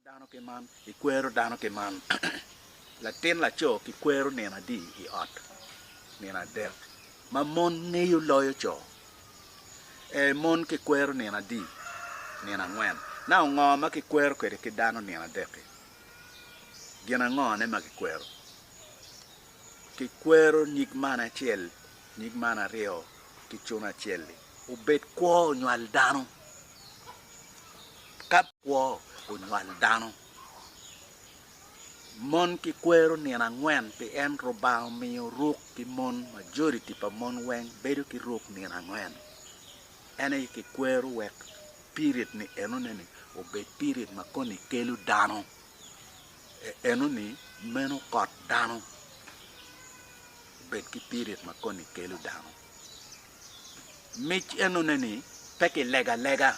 Dano ke man, i Kwero dano ke man. Latin laco ki Kwero nena di i ot. Nena del. Ma mon ng'eyo loyo co. Mon ki Kwero nena di. Nena ngwen. Na ng'o ma ki Kwero kwede ki dano nena deki. Gina ng'o ne ma ki Kwero. Ki Kwero nyig man achiel. Nyig man aryo. Ki chuna achiel. Ubet kwo onywal dano. Kap kwo onywal dano. Mon ki Kwero nena ngwen pi en rubao miyo ruk ki mon majority pa mon weng bedo ki ruk nena ngwen. Ene ki Kwero wek period ni enuneni obed period ma koni kelu dano. Enuni meno kot dano. Obed ki period ma koni kelu dano. Mich enuneni peki lega lega.